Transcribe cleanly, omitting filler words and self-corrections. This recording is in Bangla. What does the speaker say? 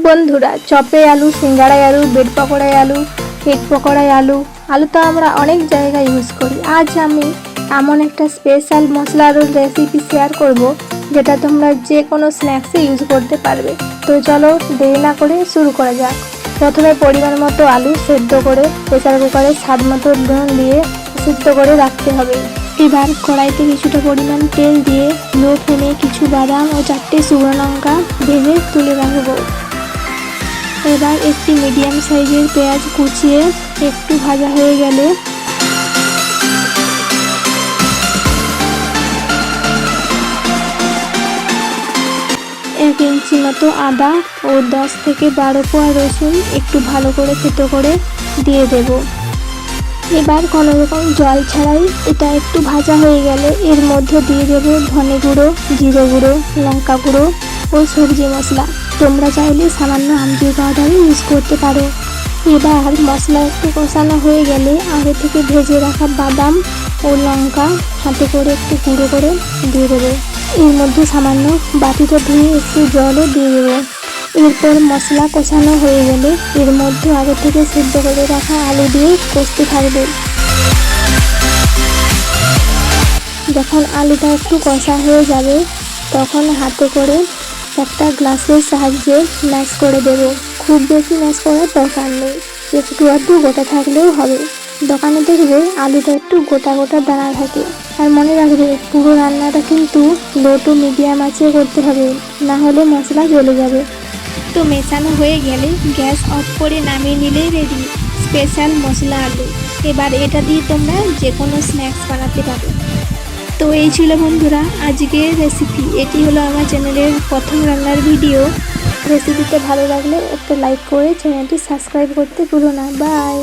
বন্ধুরা, চপে আলু, সিঙ্গাড়ায় আলু, ব্রেড পকোড়ায় আলু, কেক পকোড়ায় আলু তো আমরা অনেক জায়গায় ইউজ করি। আজ আমি এমন একটা স্পেশাল মশলা আলুর রেসিপি শেয়ার করব, যেটা তোমরা যে কোনো স্ন্যাক্সে ইউজ করতে পারবে। তো চলো দেরি না করে শুরু করা যাক। প্রথমে পরিমাণ মতো আলু সেদ্ধ করে প্রেসার কুকারে স্বাদ মতো নুন দিয়ে সিদ্ধ করে রাখতে হবে। এবার কড়াইতে কিছুটা পরিমাণ তেল দিয়ে লো ফ্লেমে কিছু বাদাম ও 4টে শুকনো লঙ্কা ভেজে তুলে রাখবো। এবার একটি মিডিয়াম সাইজের পেঁয়াজ কুচিয়ে একটু ভাজা হয়ে গেলে এক ইঞ্চি মতো আদা ও 10 থেকে 12 কোয়া রসুন একটু ভালো করে থেতো করে দিয়ে দেব। এবার কোনো রকম জল ছাড়াই এটা একটু ভাজা হয়ে গেলে এর মধ্যে দিয়ে দেব ধনে গুঁড়ো, জিরে গুঁড়ো, লঙ্কা গুঁড়ো ও সবজি মশলা। তোমরা চাইলে সামান্য আমচুর পাউডারও ইউজ করতে পারো। এবার মশলা একটু কষানো হয়ে গেলে আগে থেকে ভেজে রাখা বাদাম ও লঙ্কা হাতে করে একটু গুঁড়ো করে দিয়ে দেবো। এর মধ্যে সামান্য বাটিটা ধুয়ে একটু জলও দিয়ে দেবো। এরপর মশলা কষানো হয়ে গেলে এর মধ্যে আগে থেকে সিদ্ধ করে রাখা আলু দিয়ে কষতে থাকবে। যখন আলুটা একটু কষা হয়ে যাবে তখন হাতে করে একটা গ্লাসের সাহায্যে ম্যাশ করে দেবো। খুব বেশি ম্যাশ করার দরকার নেই, একটু আধটু গোটা থাকলেও হবে। দোকানে দেখবে আলুটা একটু গোটা গোটা দানা থাকে। আর মনে রাখবে, পুরো রান্নাটা কিন্তু লো টু মিডিয়াম আঁচে করতে হবে, না হলে মশলা জ্বলে যাবে। তো মেশানো হয়ে গেলে গ্যাস অফ করে নামিয়ে নিলেই রেডি স্পেশাল মশলা আলু। এবার এটা দিয়ে তোমরা যে কোনো স্ন্যাক্স বানাতে পারো। তো এই ছিল বন্ধুরা আজকের রেসিপি। এটি হলো আমার চ্যানেলের প্রথম রান্নার ভিডিও। রেসিপিটা ভালো লাগলে একটা লাইক করে চ্যানেলটি সাবস্ক্রাইব করতে ভুলো না। বাই।